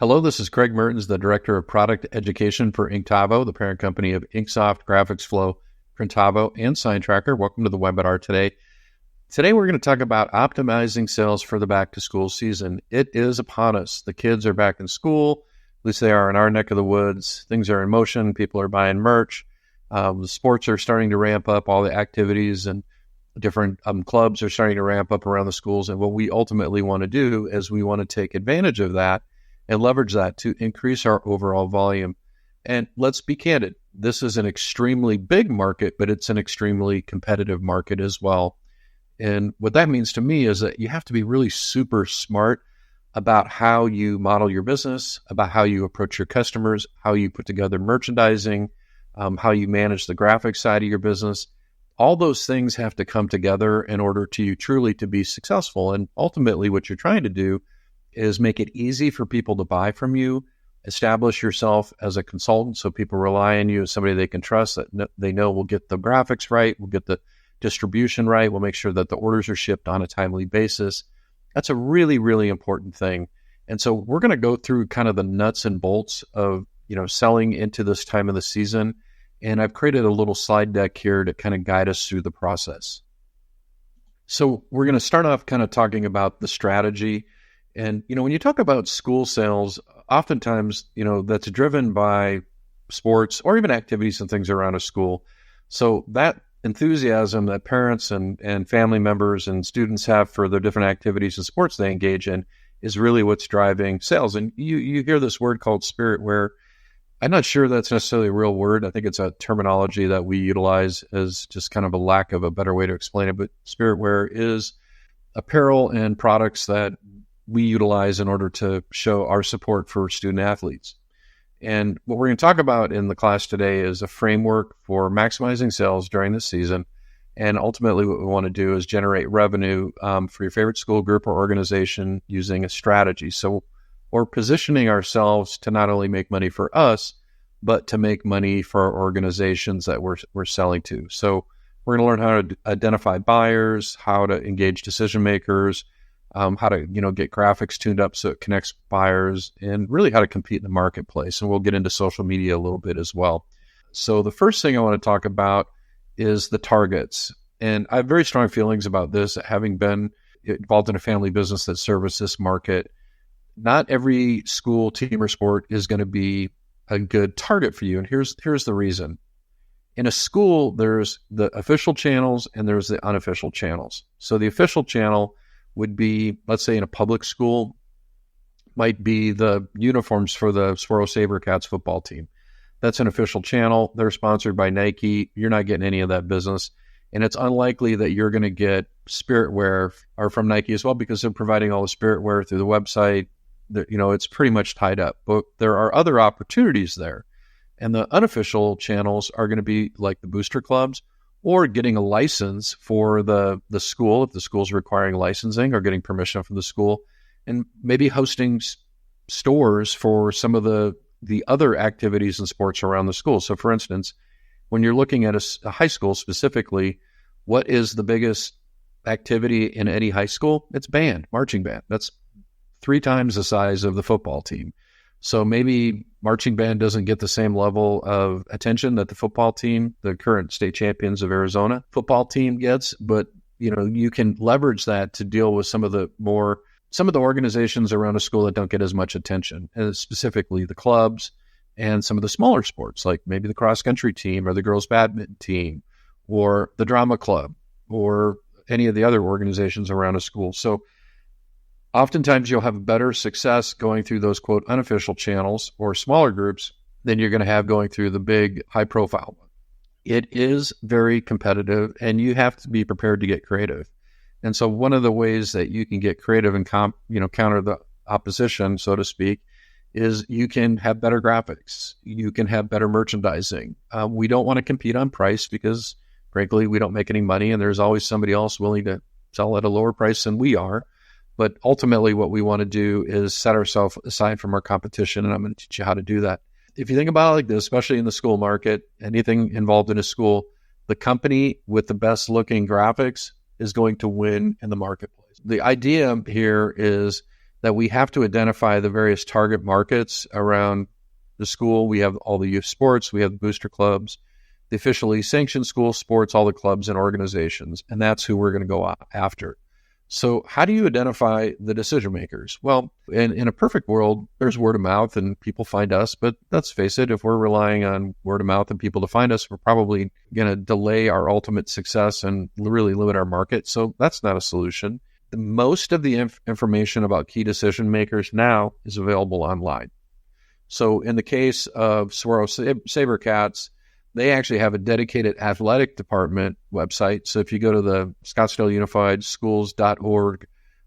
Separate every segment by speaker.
Speaker 1: Hello, this is Craig Mertens, the Director of Product Education for Inktavo, the parent company of Inksoft, GraphicsFlow, Printavo, and SignTracker. Welcome to the webinar today. Today, we're going to talk about optimizing sales for the back-to-school season. It is upon us. The kids are back in school. At least they are in our neck of the woods. Things are in motion. People are buying merch. The sports are starting to ramp up. All the activities and different clubs are starting to ramp up around the schools. And what we ultimately want to do is we want to take advantage of that and leverage that to increase our overall volume. And let's be candid. This is an extremely big market, but it's an extremely competitive market as well. And what that means to me is that you have to be really super smart about how you model your business, about how you approach your customers, how you put together merchandising, how you manage the graphic side of your business. All those things have to come together in order to you truly to be successful. And ultimately, what you're trying to do is make it easy for people to buy from you, establish yourself as a consultant so people rely on you as somebody they can trust, that they know will get the graphics right, will get the distribution right, will make sure that the orders are shipped on a timely basis. That's a really, really important thing. And so we're going to go through kind of the nuts and bolts of, selling into this time of the season. And I've created a little slide deck here to kind of guide us through the process. So we're going to start off kind of talking about the strategy. And, when you talk about school sales, oftentimes, that's driven by sports or even activities and things around a school. So that enthusiasm that parents and family members and students have for the different activities and sports they engage in is really what's driving sales. And you hear this word called spirit wear. I'm not sure that's necessarily a real word. I think it's a terminology that we utilize as just kind of a lack of a better way to explain it. But spirit wear is apparel and products that we utilize in order to show our support for student athletes. And what we're going to talk about in the class today is a framework for maximizing sales during the season. And ultimately, what we want to do is generate revenue for your favorite school, group, or organization using a strategy. So we're positioning ourselves to not only make money for us, but to make money for our organizations that we're selling to. So we're going to learn how to identify buyers, how to engage decision makers, how to get graphics tuned up so it connects buyers, and really how to compete in the marketplace. And we'll get into social media a little bit as well. So the first thing I want to talk about is the targets. And I have very strong feelings about this, having been involved in a family business that services this market. Not every school, team, or sport is going to be a good target for you. And here's the reason. In a school, there's the official channels and there's the unofficial channels. So the official channel would be, let's say in a public school, might be the uniforms for the Squirrel Sabercats football team. That's an official channel. They're sponsored by Nike. You're not getting any of that business. And it's unlikely that you're going to get spirit wear or from Nike as well, because they're providing all the spirit wear through the website. It's pretty much tied up. But there are other opportunities there. And the unofficial channels are going to be like the booster clubs, or getting a license for the school, if the school's requiring licensing, or getting permission from the school, and maybe hosting stores for some of the other activities and sports around the school. So for instance, when you're looking at a high school specifically, what is the biggest activity in any high school? It's band, marching band. That's 3 times the size of the football team. So maybe marching band doesn't get the same level of attention that the football team, the current state champions of Arizona football team, gets, but you can leverage that to deal with some of the organizations around a school that don't get as much attention, and specifically the clubs and some of the smaller sports, like maybe the cross country team or the girls badminton team or the drama club or any of the other organizations around a school. So oftentimes you'll have better success going through those, quote, unofficial channels or smaller groups than you're going to have going through the big high-profile one. It is very competitive, and you have to be prepared to get creative. And so one of the ways that you can get creative and counter the opposition, so to speak, is you can have better graphics. You can have better merchandising. We don't want to compete on price because, frankly, we don't make any money, and there's always somebody else willing to sell at a lower price than we are. But ultimately, what we want to do is set ourselves aside from our competition, and I'm going to teach you how to do that. If you think about it like this, especially in the school market, anything involved in a school, the company with the best looking graphics is going to win in the marketplace. The idea here is that we have to identify the various target markets around the school. We have all the youth sports, we have the booster clubs, the officially sanctioned school sports, all the clubs and organizations, and that's who we're going to go after. So how do you identify the decision makers? Well, in a perfect world, there's word of mouth and people find us, but let's face it, if we're relying on word of mouth and people to find us, we're probably going to delay our ultimate success and really limit our market. So that's not a solution. Most of the information about key decision makers now is available online. So in the case of Saguaro Sabercats, they actually have a dedicated athletic department website. So if you go to the Scottsdale Unified Schools.org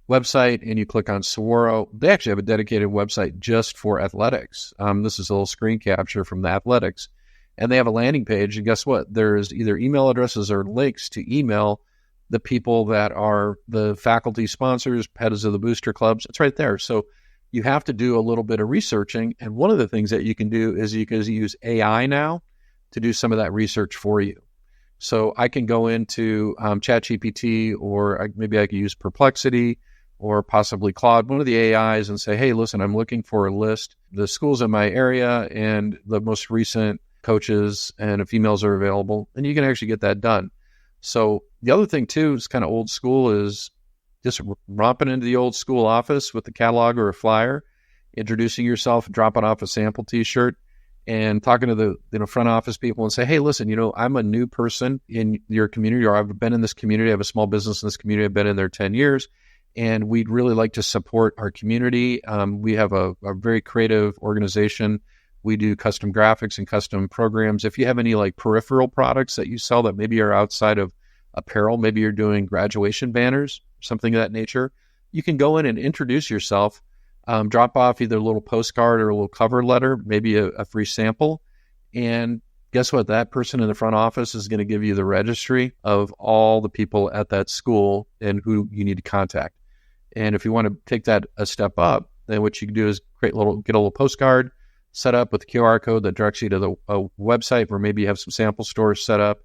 Speaker 1: website and you click on Saguaro, they actually have a dedicated website just for athletics. This is a little screen capture from the athletics. And they have a landing page. And guess what? There's either email addresses or links to email the people that are the faculty sponsors, heads of the booster clubs. It's right there. So you have to do a little bit of researching. And one of the things that you can do is you can use AI now to do some of that research for you. So I can go into ChatGPT, or maybe I could use Perplexity or possibly Claude, one of the AIs, and say, hey, listen, I'm looking for a list, the schools in my area and the most recent coaches and if emails are available. And you can actually get that done. So the other thing too is kind of old school, is just romping into the old school office with the catalog or a flyer, introducing yourself, dropping off a sample t-shirt, and talking to the front office people and say, hey, listen, I'm a new person in your community, or I've been in this community. I have a small business in this community. I've been in there 10 years, and we'd really like to support our community. We have a very creative organization. We do custom graphics and custom programs. If you have any like peripheral products that you sell that maybe are outside of apparel, maybe you're doing graduation banners, something of that nature, you can go in and introduce yourself. Drop off either a little postcard or a little cover letter, maybe a free sample. And guess what? That person in the front office is going to give you the registry of all the people at that school and who you need to contact. And if you want to take that a step up, then what you can do is get a little postcard set up with a QR code that directs you to a website where maybe you have some sample stores set up,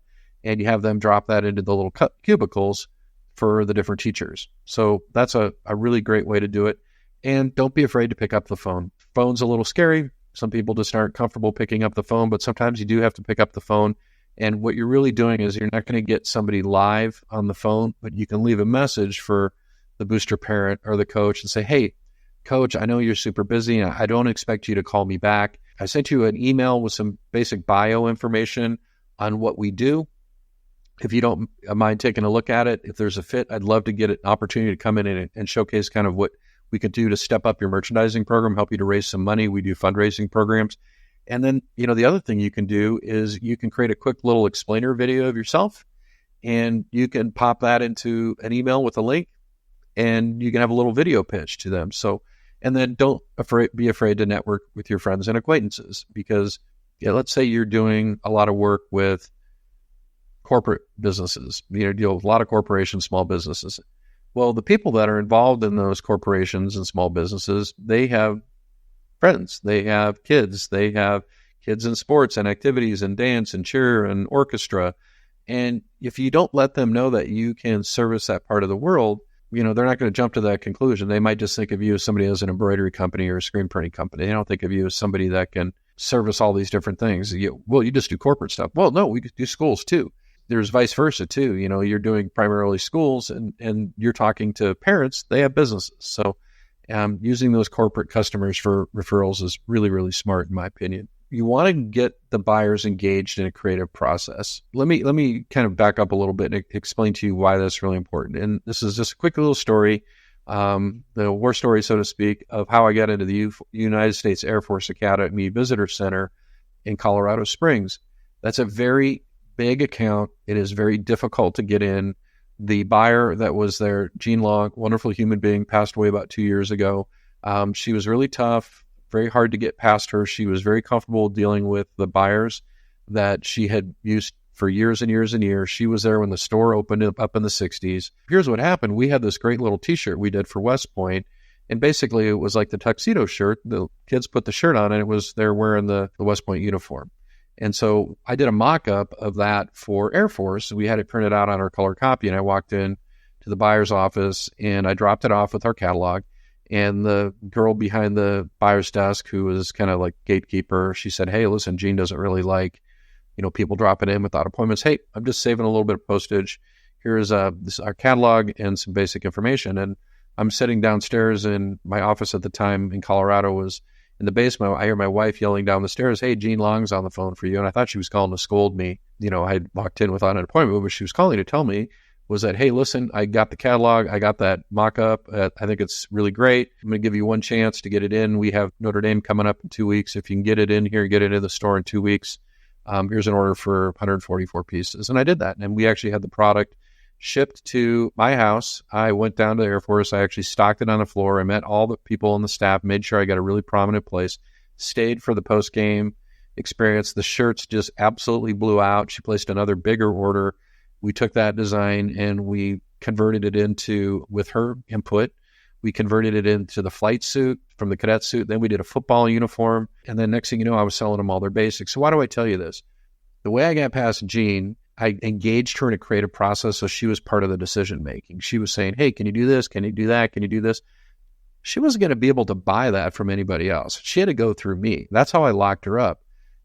Speaker 1: and you have them drop that into the little cubicles for the different teachers. So that's a really great way to do it. And don't be afraid to pick up the phone. Phone's a little scary. Some people just aren't comfortable picking up the phone, but sometimes you do have to pick up the phone. And what you're really doing is you're not going to get somebody live on the phone, but you can leave a message for the booster parent or the coach and say, hey, coach, I know you're super busy and I don't expect you to call me back. I sent you an email with some basic bio information on what we do. If you don't mind taking a look at it, if there's a fit, I'd love to get an opportunity to come in and showcase kind of what we could do to step up your merchandising program, help you to raise some money. We do fundraising programs. And then, the other thing you can do is you can create a quick little explainer video of yourself, and you can pop that into an email with a link, and you can have a little video pitch to them. So, and then don't be afraid to network with your friends and acquaintances, because let's say you're doing a lot of work with corporate businesses, deal with a lot of corporations, small businesses. Well, the people that are involved in those corporations and small businesses, they have friends, they have kids in sports and activities and dance and cheer and orchestra. And if you don't let them know that you can service that part of the world, they're not going to jump to that conclusion. They might just think of you as somebody who has an embroidery company or a screen printing company. They don't think of you as somebody that can service all these different things. You just do corporate stuff. Well, no, we could do schools too. There's vice versa too. You're doing primarily schools and you're talking to parents, they have businesses. So using those corporate customers for referrals is really, really smart in my opinion. You want to get the buyers engaged in a creative process. Let me kind of back up a little bit and explain to you why that's really important. And this is just a quick little story, the war story, so to speak, of how I got into the United States Air Force Academy Visitor Center in Colorado Springs. That's a very big account. It is very difficult to get in. The buyer that was there, Jean Long, wonderful human being, passed away about 2 years ago. She was really tough, very hard to get past her. She was very comfortable dealing with the buyers that she had used for years and years and years. She was there when the store opened up in the 60s. Here's what happened. We had this great little t-shirt we did for West Point. And basically it was like the tuxedo shirt. The kids put the shirt on and they're wearing the West Point uniform. And so I did a mock-up of that for Air Force. We had it printed out on our color copy, and I walked in to the buyer's office and I dropped it off with our catalog. And the girl behind the buyer's desk, who was kind of like gatekeeper, she said, hey, listen, Gene doesn't really like, people dropping in without appointments. Hey, I'm just saving a little bit of postage. Here's this our catalog and some basic information. And I'm sitting downstairs in my office at the time in Colorado, was in the basement. I hear my wife yelling down the stairs, hey, Gene Long's on the phone for you. And I thought she was calling to scold me. I had walked in without an appointment, but what she was calling to tell me was that, hey, listen, I got the catalog. I got that mock-up. I think it's really great. I'm going to give you one chance to get it in. We have Notre Dame coming up in 2 weeks. If you can get it in here, get it in the store in 2 weeks. Here's an order for 144 pieces. And I did that. And we actually had the product shipped to my house. I went down to the Air Force. I actually stocked it on the floor. I met all the people on the staff, made sure I got a really prominent place, stayed for the post-game experience. The shirts just absolutely blew out. She placed another bigger order. We took that design and we converted it into, with her input, we converted it into the flight suit from the cadet suit. Then we did a football uniform. And then next thing you know, I was selling them all their basics. So why do I tell you this? The way I got past Jean, I engaged her in a creative process, so she was part of the decision making. She was saying, hey, can you do this? Can you do that? Can you do this? She wasn't going to be able to buy that from anybody else. She had to go through me. That's how I locked her up.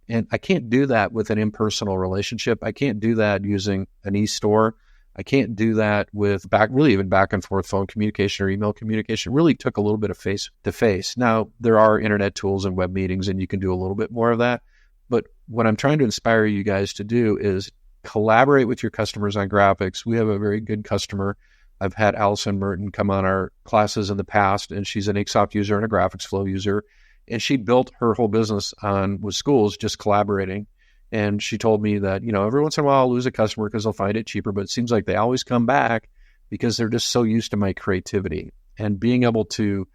Speaker 1: And I can't do that with an impersonal relationship. I can't do that using an e-store. I can't do that with even back and forth phone communication or email communication. It really took a little bit of face-to-face. Now, there are internet tools and web meetings, and you can do a little bit more of that. But what I'm trying to inspire you guys to do is collaborate with your customers on graphics. We have a very good customer. I've had Allison Merton come on our classes in the past, and she's an Inksoft user and a GraphicsFlow user. And she built her whole business with schools just collaborating. And she told me that, every once in a while I'll lose a customer because they'll find it cheaper, but it seems like they always come back because they're just so used to my creativity and being able to,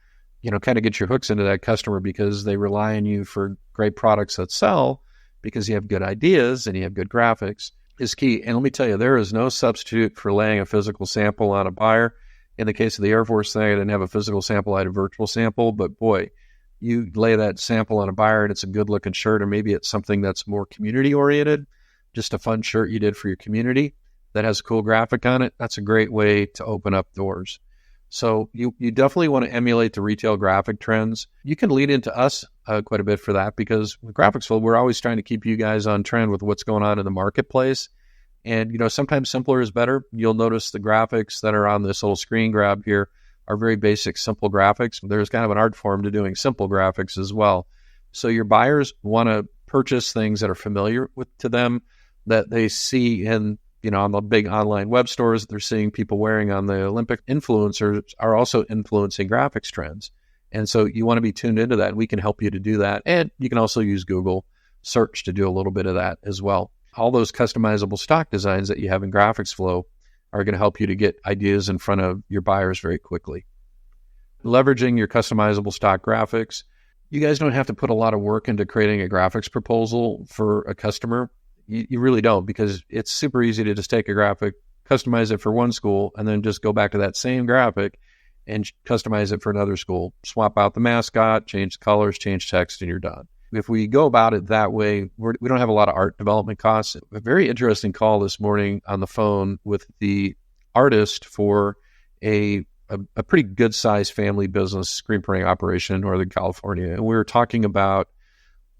Speaker 1: kind of get your hooks into that customer because they rely on you for great products that sell because you have good ideas and you have good graphics is key. And let me tell you, there is no substitute for laying a physical sample on a buyer. In the case of the Air Force thing, I didn't have a physical sample, I had a virtual sample, but boy, you lay that sample on a buyer and it's a good looking shirt, or maybe it's something that's more community oriented, just a fun shirt you did for your community that has a cool graphic on it. That's a great way to open up doors. So you definitely want to emulate the retail graphic trends. You can lead into us quite a bit for that because with GraphicsFlow, we're always trying to keep you guys on trend with what's going on in the marketplace. And, sometimes simpler is better. You'll notice the graphics that are on this little screen grab here are very basic, simple graphics. There's kind of an art form to doing simple graphics as well. So your buyers want to purchase things that are familiar to them, that they see in, on the big online web stores that they're seeing people wearing on the Olympic. Influencers are also influencing graphics trends. And so you want to be tuned into that. And we can help you to do that. And you can also use Google search to do a little bit of that as well. All those customizable stock designs that you have in GraphicsFlow are going to help you to get ideas in front of your buyers very quickly. Leveraging your customizable stock graphics. You guys don't have to put a lot of work into creating a graphics proposal for a customer. You really don't, because it's super easy to just take a graphic, customize it for one school, and then just go back to that same graphic and customize it for another school. Swap out the mascot, change the colors, change text, and you're done. If we go about it that way, we don't have a lot of art development costs. A very interesting call this morning on the phone with the artist for a pretty good-sized family business screen printing operation in Northern California. And we were talking about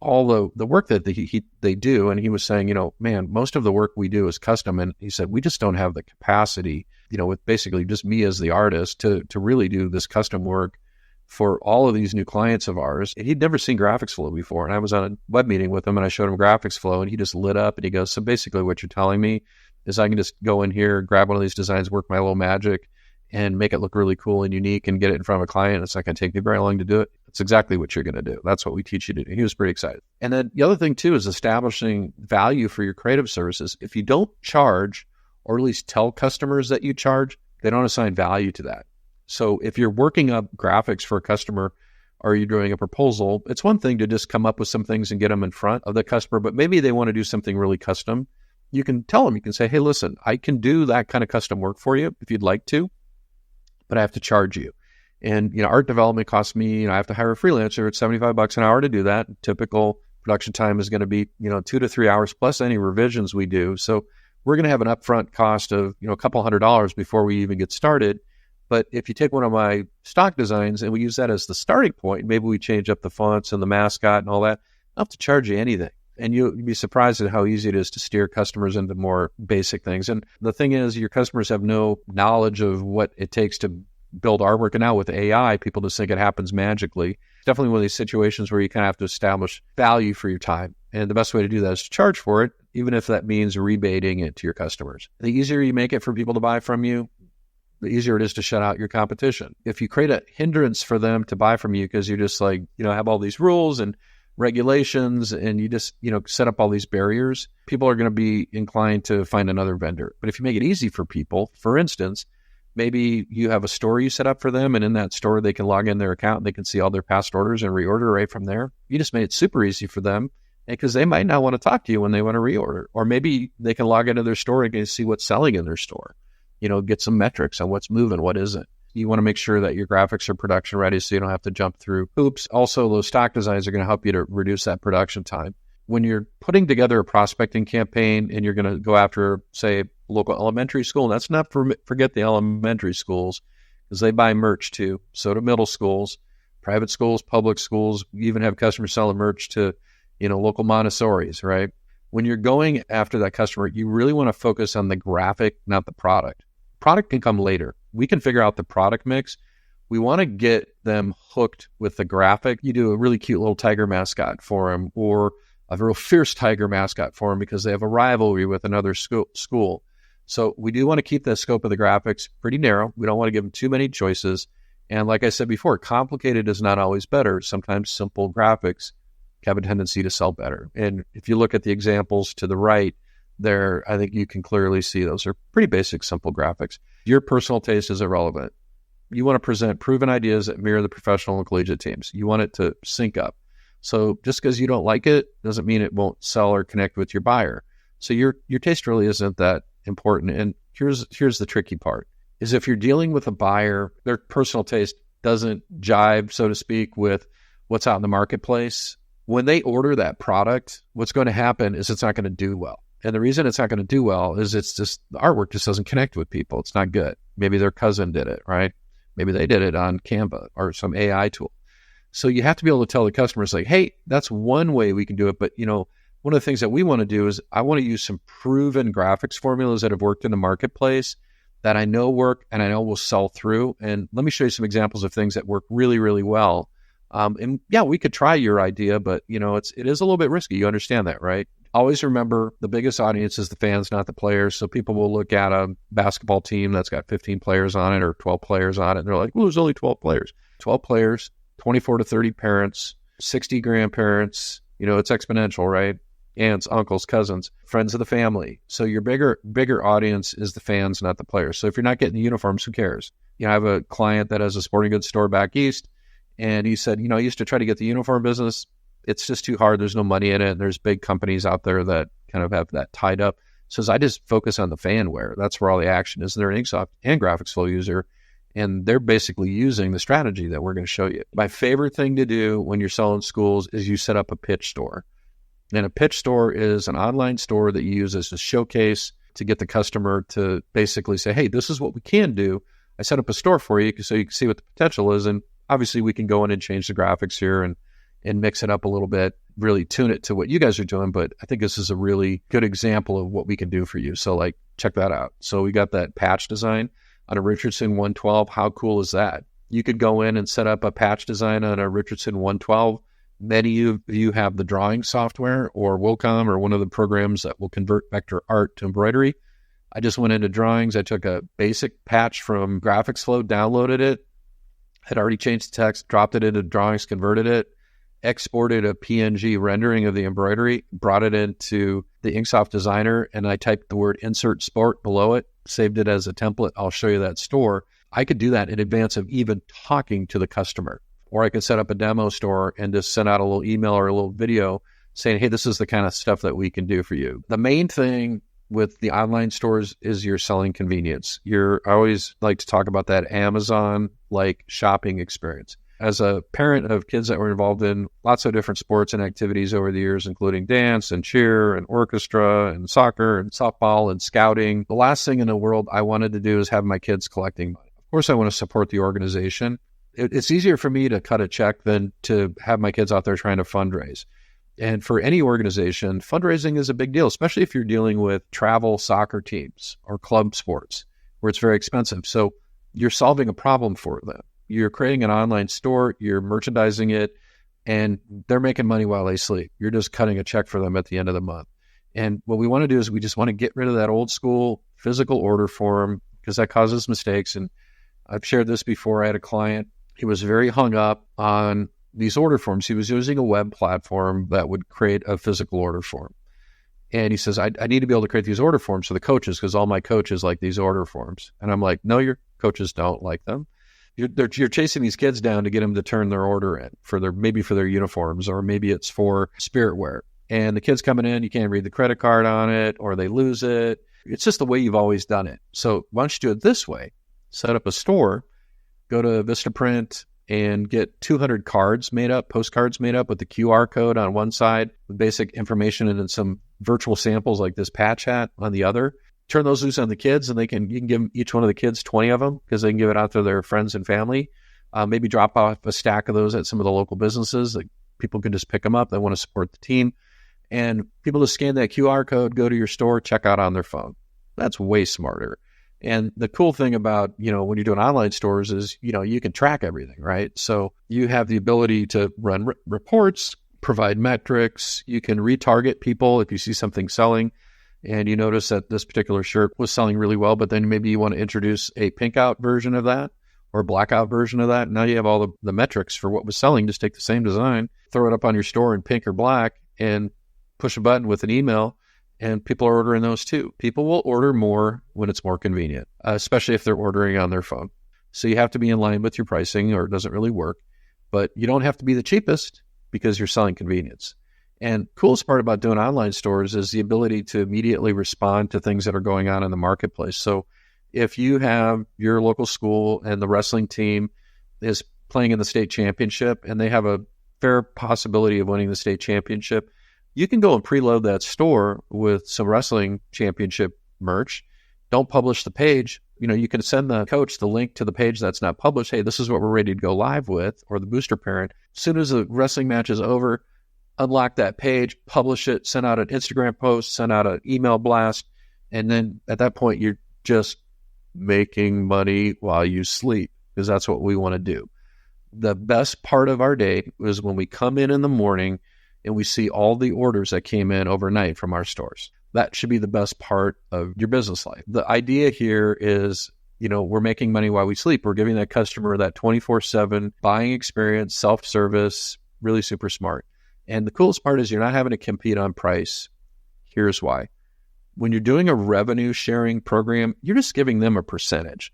Speaker 1: all the work that they do. And he was saying, man, most of the work we do is custom. And he said, we just don't have the capacity, with basically just me as the artist to really do this custom work for all of these new clients of ours. And he'd never seen GraphicsFlow before. And I was on a web meeting with him and I showed him GraphicsFlow and he just lit up and he goes, so basically what you're telling me is I can just go in here, grab one of these designs, work my little magic and make it look really cool and unique and get it in front of a client. It's not going to take me very long to do it. It's exactly what you're going to do. That's what we teach you to do. He was pretty excited. And then the other thing too is establishing value for your creative services. If you don't charge, or at least tell customers that you charge, they don't assign value to that. So if you're working up graphics for a customer or you're doing a proposal, it's one thing to just come up with some things and get them in front of the customer, but maybe they want to do something really custom. You can tell them, you can say, hey, listen, I can do that kind of custom work for you if you'd like to, but I have to charge you. And, art development costs me, I have to hire a freelancer at $75 an hour to do that. Typical production time is going to be, 2 to 3 hours plus any revisions we do. So we're going to have an upfront cost of, a couple $100 before we even get started. But if you take one of my stock designs and we use that as the starting point, maybe we change up the fonts and the mascot and all that, I don't have to charge you anything. And you'll be surprised at how easy it is to steer customers into more basic things. And the thing is, your customers have no knowledge of what it takes to build artwork. And now with AI, people just think it happens magically. It's definitely one of these situations where you kind of have to establish value for your time. And the best way to do that is to charge for it, even if that means rebating it to your customers. The easier you make it for people to buy from you, the easier it is to shut out your competition. If you create a hindrance for them to buy from you because you just have all these rules and regulations and you just, set up all these barriers, people are going to be inclined to find another vendor. But if you make it easy for people, for instance, maybe you have a store you set up for them, and in that store, they can log in their account and they can see all their past orders and reorder right from there. You just made it super easy for them because they might not want to talk to you when they want to reorder. Or maybe they can log into their store and see what's selling in their store, get some metrics on what's moving, what isn't. You want to make sure that your graphics are production ready so you don't have to jump through hoops. Also, those stock designs are going to help you to reduce that production time. When you're putting together a prospecting campaign and you're going to go after, say, local elementary school, and that's not forget the elementary schools because they buy merch too. So do middle schools, private schools, public schools. You even have customers selling merch to, local Montessoris, right? When you're going after that customer, you really want to focus on the graphic, not the product. Product can come later. We can figure out the product mix. We want to get them hooked with the graphic. You do a really cute little tiger mascot for them or a real fierce tiger mascot for them because they have a rivalry with another school. So we do want to keep the scope of the graphics pretty narrow. We don't want to give them too many choices. And like I said before, complicated is not always better. Sometimes simple graphics have a tendency to sell better. And if you look at the examples to the right there, I think you can clearly see those are pretty basic, simple graphics. Your personal taste is irrelevant. You want to present proven ideas that mirror the professional and collegiate teams. You want it to sync up. So just because you don't like it doesn't mean it won't sell or connect with your buyer. So your taste really isn't that important. And here's the tricky part, is if you're dealing with a buyer, their personal taste doesn't jive, so to speak, with what's out in the marketplace. When they order that product, what's going to happen is it's not going to do well. And the reason it's not going to do well is it's just the artwork just doesn't connect with people. It's not good. Maybe their cousin did it, right? Maybe they did it on Canva or some AI tool. So you have to be able to tell the customers hey, that's one way we can do it. But, one of the things that we want to do is I want to use some proven graphics formulas that have worked in the marketplace that I know work and I know will sell through. And let me show you some examples of things that work really, really well. And yeah, we could try your idea, but it is a little bit risky. You understand that, right? Always remember the biggest audience is the fans, not the players. So people will look at a basketball team that's got 15 players on it or 12 players on it. And they're like, well, there's only 12 players. 12 players, 24 to 30 parents, 60 grandparents. It's exponential, right? Aunts, uncles, cousins, friends of the family. So your bigger audience is the fans, not the players. So if you're not getting the uniforms, who cares? I have a client that has a sporting goods store back east. And he said, I used to try to get the uniform business. It's just too hard. There's no money in it. And there's big companies out there that kind of have that tied up. Says, I just focus on the fanware. That's where all the action is. They're an Inksoft and GraphicsFlow user. And they're basically using the strategy that we're going to show you. My favorite thing to do when you're selling schools is you set up a pitch store. And a pitch store is an online store that you use as a showcase to get the customer to basically say, hey, this is what we can do. I set up a store for you so you can see what the potential is. And obviously we can go in and change the graphics here and mix it up a little bit, really tune it to what you guys are doing. But I think this is a really good example of what we can do for you. So check that out. So we got that patch design on a Richardson 112. How cool is that? You could go in and set up a patch design on a Richardson 112. Many of you have the drawing software or Wilcom or one of the programs that will convert vector art to embroidery. I just went into drawings. I took a basic patch from GraphicsFlow, downloaded it, had already changed the text, dropped it into drawings, converted it, exported a PNG rendering of the embroidery, brought it into the Inksoft Designer, and I typed the word insert sport below it, saved it as a template. I'll show you that store. I could do that in advance of even talking to the customer. Or I could set up a demo store and just send out a little email or a little video saying, hey, this is the kind of stuff that we can do for you. The main thing with the online stores is you're selling convenience. I always like to talk about that Amazon-like shopping experience. As a parent of kids that were involved in lots of different sports and activities over the years, including dance and cheer and orchestra and soccer and softball and scouting, the last thing in the world I wanted to do is have my kids collecting money. Of course, I want to support the organization. It's easier for me to cut a check than to have my kids out there trying to fundraise. And for any organization, fundraising is a big deal, especially if you're dealing with travel soccer teams or club sports where it's very expensive. So you're solving a problem for them. You're creating an online store, you're merchandising it, and they're making money while they sleep. You're just cutting a check for them at the end of the month. And what we want to do is we just want to get rid of that old school physical order form because that causes mistakes. And I've shared this before. I had a client, he was very hung up on these order forms. He was using a web platform that would create a physical order form. And he says, I need to be able to create these order forms for the coaches because all my coaches like these order forms. And I'm like, no, your coaches don't like them. You're chasing these kids down to get them to turn their order in for maybe for their uniforms, or maybe it's for spirit wear. And the kids coming in, you can't read the credit card on it, or they lose it. It's just the way you've always done it. So why don't you do it this way? Set up a store, go to Vistaprint and get 200 cards made up, postcards made up with the QR code on one side, with basic information, and then some virtual samples like this patch hat on the other. Turn those loose on the kids, and you can give each one of the kids 20 of them because they can give it out to their friends and family. Maybe drop off a stack of those at some of the local businesses. Like people can just pick them up. They want to support the team. And people just scan that QR code, go to your store, check out on their phone. That's way smarter. And the cool thing about, when you're doing online stores is, you can track everything, right? So you have the ability to run reports, provide metrics. You can retarget people if you see something selling and you notice that this particular shirt was selling really well, but then maybe you want to introduce a pink out version of that or a blackout version of that. Now you have all the metrics for what was selling. Just take the same design, throw it up on your store in pink or black, and push a button with an email, and people are ordering those too. People will order more when it's more convenient, especially if they're ordering on their phone. So you have to be in line with your pricing or it doesn't really work, but you don't have to be the cheapest because you're selling convenience. And coolest part about doing online stores is the ability to immediately respond to things that are going on in the marketplace. So if you have your local school and the wrestling team is playing in the state championship and they have a fair possibility of winning the state championship, you can go and preload that store with some wrestling championship merch. Don't publish the page. You can send the coach the link to the page that's not published. Hey, this is what we're ready to go live with, or the booster parent. As soon as the wrestling match is over, unlock that page, publish it, send out an Instagram post, send out an email blast. And then at that point, you're just making money while you sleep, because that's what we want to do. The best part of our day is when we come in the morning and we see all the orders that came in overnight from our stores. That should be the best part of your business life. The idea here is, we're making money while we sleep. We're giving that customer that 24/7 buying experience, self-service, really super smart. And the coolest part is you're not having to compete on price. Here's why. When you're doing a revenue sharing program, you're just giving them a percentage.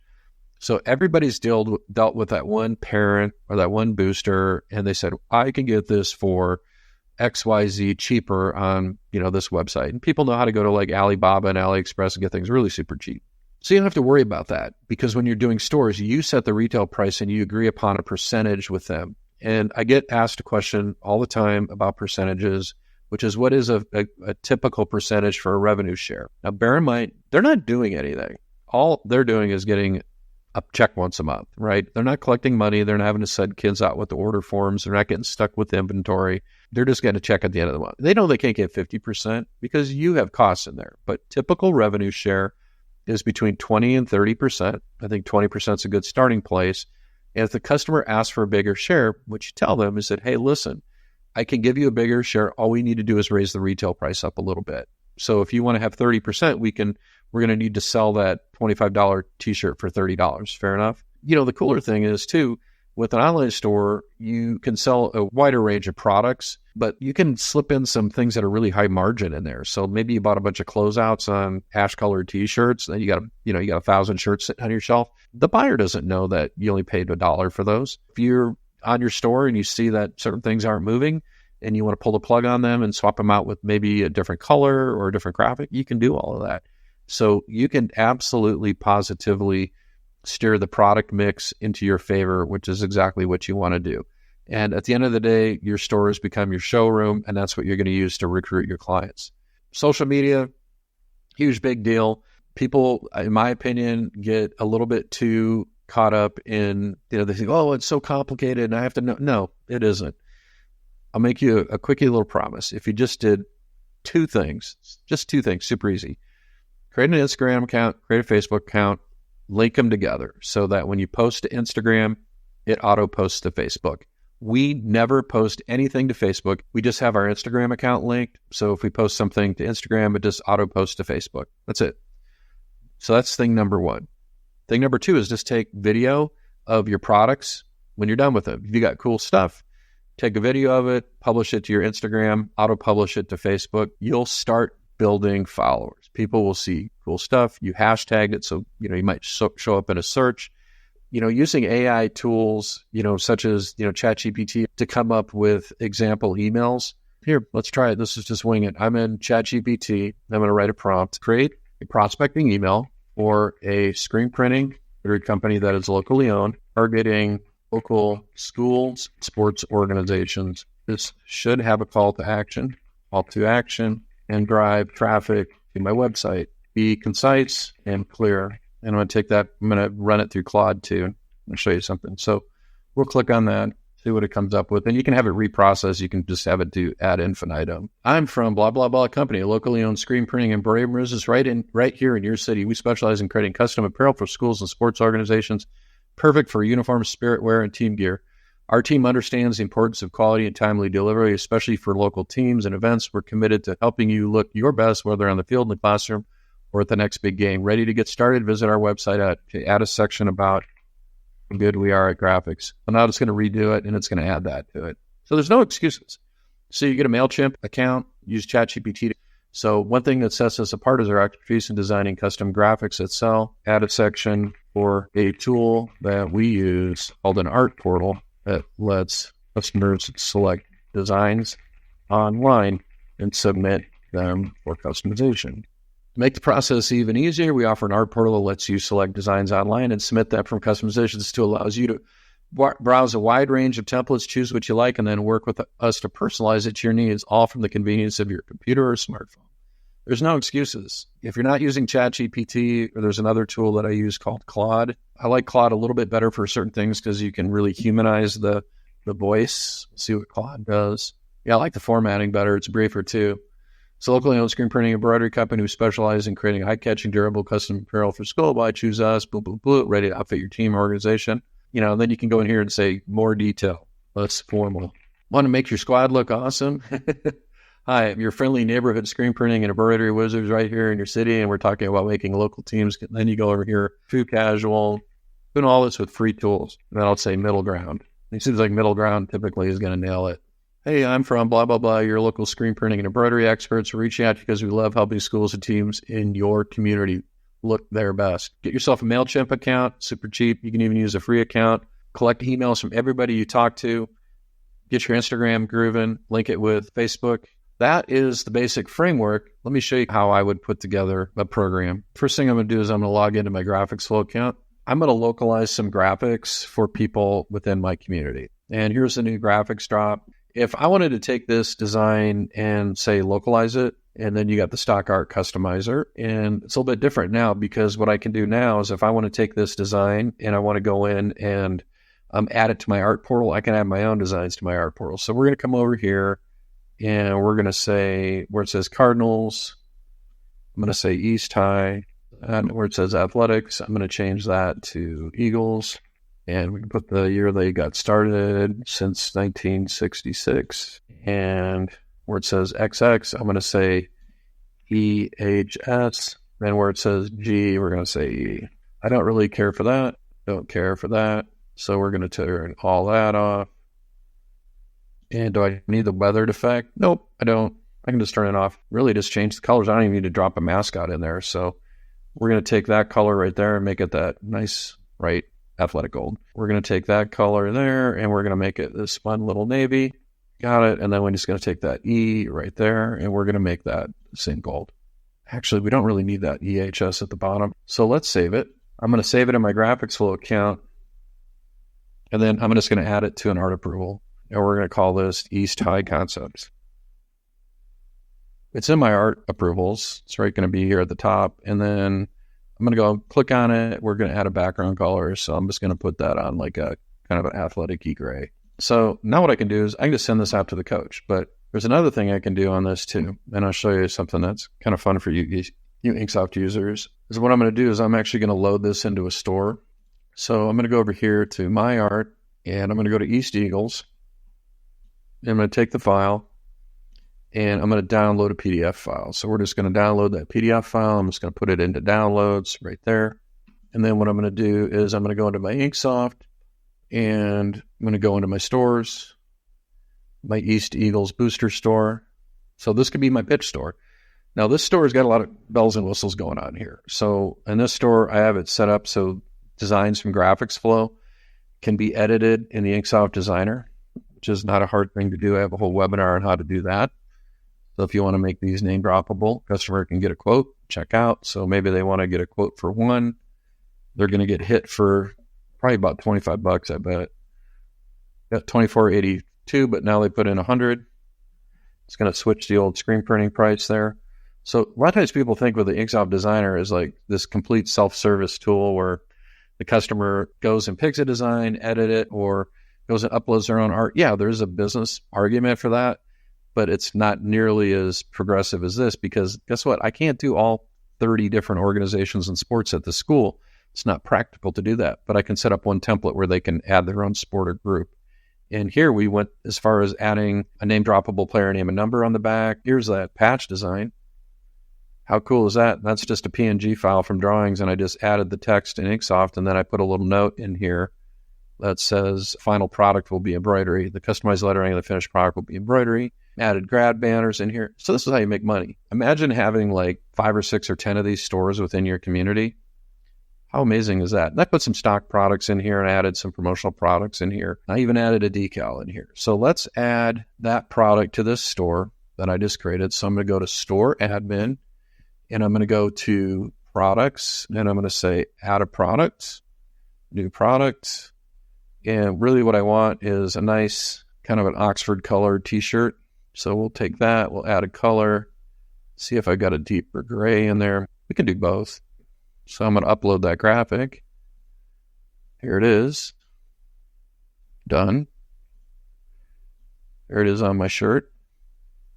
Speaker 1: So everybody's dealt with that one parent or that one booster, and they said, I can get this for XYZ cheaper on, this website. And people know how to go to like Alibaba and AliExpress and get things really super cheap. So you don't have to worry about that, because when you're doing stores, you set the retail price and you agree upon a percentage with them. And I get asked a question all the time about percentages, which is what is a typical percentage for a revenue share? Now, bear in mind, they're not doing anything. All they're doing is getting a check once a month, right? They're not collecting money. They're not having to send kids out with the order forms. They're not getting stuck with the inventory. They're just getting a check at the end of the month. They know they can't get 50% because you have costs in there. But typical revenue share is between 20 and 30%. I think 20% is a good starting place. And if the customer asks for a bigger share, what you tell them is that, hey, listen, I can give you a bigger share. All we need to do is raise the retail price up a little bit. So if you want to have 30%, we're going to need to sell that $25 t-shirt for $30. Fair enough? The cooler thing is too, with an online store, you can sell a wider range of products, but you can slip in some things that are really high margin in there. So maybe you bought a bunch of closeouts on ash colored t-shirts, and you got 1,000 shirts sitting on your shelf. The buyer doesn't know that you only paid $1 for those. If you're on your store and you see that certain things aren't moving and you want to pull the plug on them and swap them out with maybe a different color or a different graphic, you can do all of that. So you can absolutely positively steer the product mix into your favor, which is exactly what you want to do. And at the end of the day, your store has become your showroom, and that's what you're going to use to recruit your clients. Social media, huge, big deal. People, in my opinion, get a little bit too caught up in, they think, oh, it's so complicated and I have to know. No, it isn't. I'll make you a quickie little promise. If you just did just two things, super easy. Create an Instagram account, create a Facebook account, link them together so that when you post to Instagram, it auto posts to Facebook. We never post anything to Facebook. We just have our Instagram account linked. So if we post something to Instagram, it just auto posts to Facebook. That's it. So that's thing number one. Thing number two is just take video of your products when you're done with it. If you got cool stuff, take a video of it, publish it to your Instagram, auto-publish it to Facebook. You'll start building followers. People will see cool stuff. You hashtagged it, so you might show up in a search. Using AI tools, such as ChatGPT to come up with example emails. Here, let's try it. This is just wing it. I'm in ChatGPT. I'm going to write a prompt. Create a prospecting email for a screen printing company that is locally owned, targeting local schools, sports organizations. This should have a call to action, and drive traffic to my website. Be concise and clear. And I'm going to take that, I'm going to run it through Claude too. I'll show you something. So we'll click on that, see what it comes up with. And you can have it reprocess. You can just have it do ad infinitum. I'm from blah, blah, blah company, a locally owned screen printing and embroidery business right here in your city. We specialize in creating custom apparel for schools and sports organizations. Perfect for uniforms, spirit wear, and team gear. Our team understands the importance of quality and timely delivery, especially for local teams and events. We're committed to helping you look your best, whether on the field, in the classroom, or at the next big game. Ready to get started? Visit our website add a section about how good we are at graphics. And now it's going to redo it, and it's going to add that to it. So there's no excuses. So you get a MailChimp account, use ChatGPT. So one thing that sets us apart is our expertise in designing custom graphics that sell. Add a section for a tool that we use called an art portal that lets customers select designs online and submit them for customization. To make the process even easier, we offer an art portal that lets you select designs online and submit them from customizations. This tool allows you to browse a wide range of templates, choose what you like, and then work with us to personalize it to your needs, all from the convenience of your computer or smartphone. There's no excuses. If you're not using ChatGPT, or there's another tool that I use called Claude. I like Claude a little bit better for certain things because you can really humanize the voice, see what Claude does. Yeah, I like the formatting better. It's briefer too. It's a locally owned screen printing embroidery company who specializes in creating eye-catching, durable custom apparel for school. Why choose us? Boom, boom, boom. Ready to outfit your team or organization. And then you can go in here and say more detail, less formal. Want to make your squad look awesome? Hi, I'm your friendly neighborhood screen printing and embroidery wizards right here in your city, and we're talking about making local teams. Then you go over here, too casual, doing all this with free tools. And then I'll say middle ground. It seems like middle ground typically is going to nail it. Hey, I'm from blah, blah, blah, your local screen printing and embroidery experts. We're reaching out because we love helping schools and teams in your community look their best. Get yourself a MailChimp account, super cheap. You can even use a free account. Collect emails from everybody you talk to. Get your Instagram grooving. Link it with Facebook. That is the basic framework. Let me show you how I would put together a program. First thing I'm going to do is I'm going to log into my GraphicsFlow account. I'm going to localize some graphics for people within my community. And here's the new graphics drop. If I wanted to take this design and say localize it, and then you got the stock art customizer, and it's a little bit different now because what I can do now is if I want to take this design and I want to go in and add it to my art portal, I can add my own designs to my art portal. So we're going to come over here and we're going to say where it says Cardinals, I'm going to say East High, and where it says Athletics, I'm going to change that to Eagles. And we can put the year they got started since 1966. And where it says XX, I'm going to say EHS. And where it says G, we're going to say E. I don't really care for that. Don't care for that. So we're going to turn all that off. And do I need the weathered effect? Nope, I don't. I can just turn it off. Really just change the colors. I don't even need to drop a mascot in there. So we're going to take that color right there and make it that nice, right, athletic gold. We're going to take that color there and we're going to make it this fun little navy. Got it. And then we're just going to take that E right there and we're going to make that same gold. Actually, we don't really need that EHS at the bottom. So let's save it. I'm going to save it in my GraphicsFlow account. And then I'm just going to add it to an art approval. And we're going to call this East High Concepts. It's in my art approvals. It's right going to be here at the top. And then I'm going to go click on it. We're going to add a background color. So I'm just going to put that on like a kind of an athletic-y gray. So now what I can do is I can just send this out to the coach. But there's another thing I can do on this too. And I'll show you something that's kind of fun for you Inksoft users. Is what I'm going to do is I'm actually going to load this into a store. So I'm going to go over here to My Art, and I'm going to go to East Eagles. And I'm going to take the file, and I'm going to download a PDF file. So we're just going to download that PDF file. I'm just going to put it into downloads right there. And then what I'm going to do is I'm going to go into my Inksoft, and I'm going to go into my stores, my East Eagles booster store. So this could be my pitch store. Now this store has got a lot of bells and whistles going on here. So in this store, I have it set up so designs from GraphicsFlow can be edited in the Inksoft Designer, which is not a hard thing to do. I have a whole webinar on how to do that. So if you want to make these name droppable, customer can get a quote, check out. So maybe they want to get a quote for one. They're going to get hit for probably about $25, I bet. Got $24.82, but now they put in 100. It's going to switch the old screen printing price there. So a lot of times people think with the Inksoft Designer is like this complete self-service tool where the customer goes and picks a design, edit it, or goes and uploads their own art. Yeah, there's a business argument for that, but it's not nearly as progressive as this because guess what? I can't do all 30 different organizations and sports at the school. It's not practical to do that, but I can set up one template where they can add their own sport or group. And here we went as far as adding a name droppable player name and number on the back. Here's that patch design. How cool is that? That's just a PNG file from drawings, and I just added the text in Inksoft, and then I put a little note in here that says final product will be embroidery. The customized lettering of the finished product will be embroidery. Added grad banners in here. So this is how you make money. Imagine having like 5 or 6 or 10 of these stores within your community. How amazing is that? And I put some stock products in here and added some promotional products in here. I even added a decal in here. So let's add that product to this store that I just created. So I'm going to go to Store Admin, and I'm going to go to Products, and I'm going to say Add a Product, New Product. And really what I want is a nice kind of an Oxford colored t-shirt. So we'll take that, we'll add a color, see if I got a deeper gray in there. We can do both. So I'm going to upload that graphic. Here it is. Done. There it is on my shirt.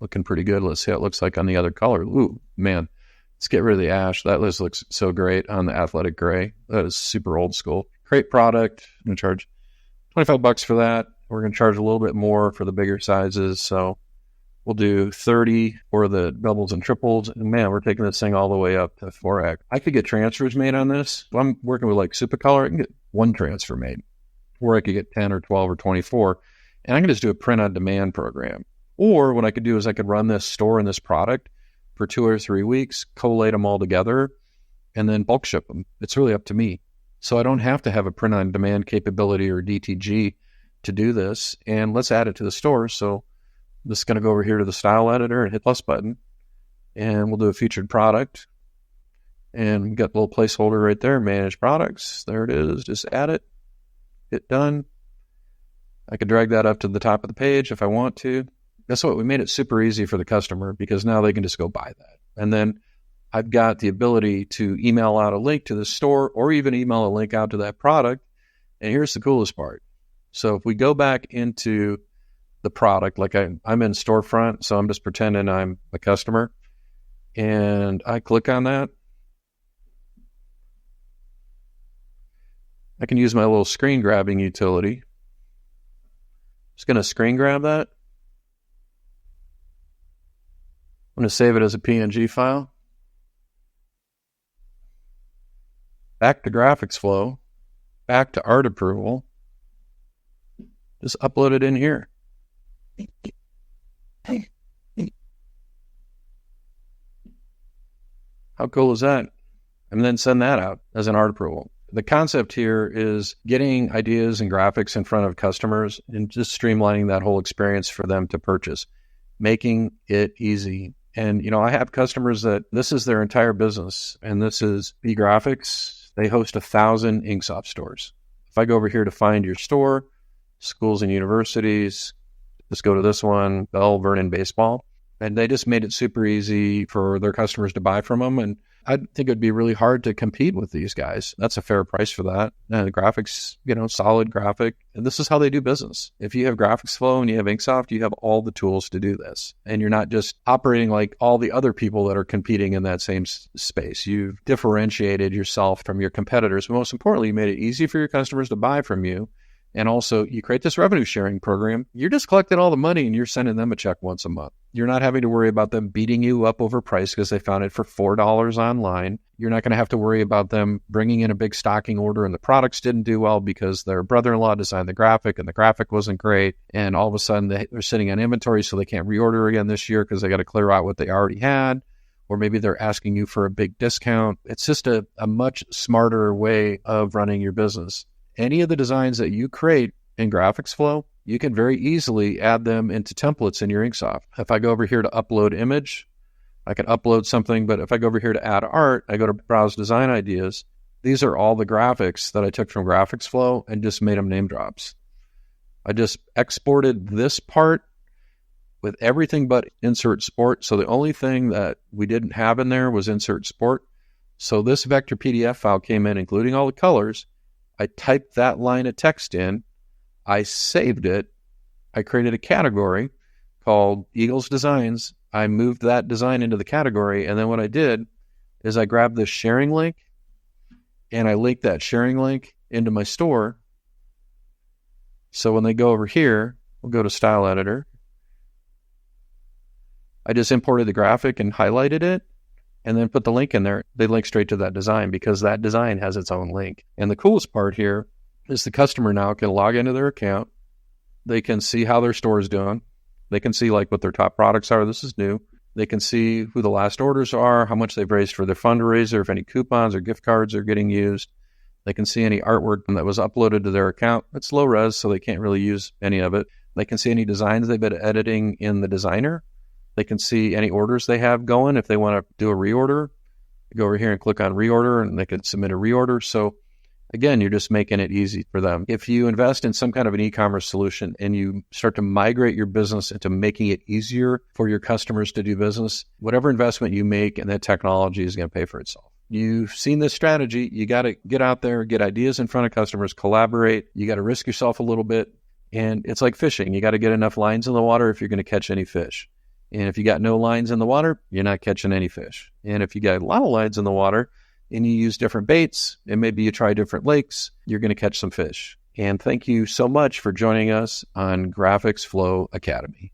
Speaker 1: Looking pretty good. Let's see how it looks like on the other color. Ooh, man. Let's get rid of the ash. That looks so great on the athletic gray. That is super old school. Create product. I'm going to charge $25 for that. We're going to charge a little bit more for the bigger sizes. So we'll do 30 for the doubles and triples. And man, we're taking this thing all the way up to 4X. I could get transfers made on this. If I'm working with like Supercolor, I can get one transfer made. Or I could get 10 or 12 or 24. And I can just do a print on demand program. Or what I could do is I could run this store and this product for 2 or 3 weeks, collate them all together, and then bulk ship them. It's really up to me. So I don't have to have a print on demand capability or DTG to do this. And let's add it to the store. So I'm just going to go over here to the style editor and hit plus button, and we'll do a featured product. And we got a little placeholder right there, manage products. There it is. Just add it, hit done. I could drag that up to the top of the page if I want to. Guess what? We made it super easy for the customer because now they can just go buy that. And then I've got the ability to email out a link to the store or even email a link out to that product. And here's the coolest part. So if we go back into the product, like I'm in storefront, so I'm just pretending I'm a customer, and I click on that, I can use my little screen grabbing utility. Just going to screen grab that. I'm going to save it as a PNG file. Back to GraphicsFlow, back to art approval. Just upload it in here. How cool is that? And then send that out as an art approval. The concept here is getting ideas and graphics in front of customers and just streamlining that whole experience for them to purchase, making it easy. And, I have customers that this is their entire business, and this is B-Graphics. They host 1,000 Inksoft stores. If I go over here to find your store, schools and universities, just go to this one, Bell Vernon Baseball. And they just made it super easy for their customers to buy from them. And I think it'd be really hard to compete with these guys. That's a fair price for that. And the graphics, solid graphic. And this is how they do business. If you have GraphicsFlow and you have Inksoft, you have all the tools to do this. And you're not just operating like all the other people that are competing in that same space. You've differentiated yourself from your competitors. But most importantly, you made it easy for your customers to buy from you. And also, you create this revenue sharing program. You're just collecting all the money and you're sending them a check once a month. You're not having to worry about them beating you up over price because they found it for $4 online. You're not going to have to worry about them bringing in a big stocking order and the products didn't do well because their brother-in-law designed the graphic and the graphic wasn't great. And all of a sudden, they're sitting on inventory so they can't reorder again this year because they got to clear out what they already had. Or maybe they're asking you for a big discount. It's just a much smarter way of running your business. Any of the designs that you create in GraphicsFlow, you can very easily add them into templates in your Inksoft. If I go over here to upload image, I can upload something, but if I go over here to add art, I go to browse design ideas. These are all the graphics that I took from GraphicsFlow and just made them name drops. I just exported this part with everything but insert sport. So the only thing that we didn't have in there was insert sport. So this vector PDF file came in, including all the colors. I typed that line of text in, I saved it, I created a category called Eagles Designs. I moved that design into the category, and then what I did is I grabbed this sharing link, and I linked that sharing link into my store. So when they go over here, we'll go to Style Editor. I just imported the graphic and highlighted it, and then put the link in there. They link straight to that design because that design has its own link. And the coolest part here is the customer now can log into their account. They can see how their store is doing. They can see like what their top products are. This is new. They can see who the last orders are, how much they've raised for their fundraiser, if any coupons or gift cards are getting used. They can see any artwork that was uploaded to their account. It's low res, so they can't really use any of it. They can see any designs they've been editing in the designer. They can see any orders they have going. If they want to do a reorder, go over here and click on reorder and they can submit a reorder. So again, you're just making it easy for them. If you invest in some kind of an e-commerce solution and you start to migrate your business into making it easier for your customers to do business, whatever investment you make in that technology is going to pay for itself. You've seen this strategy. You got to get out there, get ideas in front of customers, collaborate. You got to risk yourself a little bit. And it's like fishing. You got to get enough lines in the water if you're going to catch any fish. And if you got no lines in the water, you're not catching any fish. And if you got a lot of lines in the water and you use different baits and maybe you try different lakes, you're going to catch some fish. And thank you so much for joining us on GraphicsFlow Academy.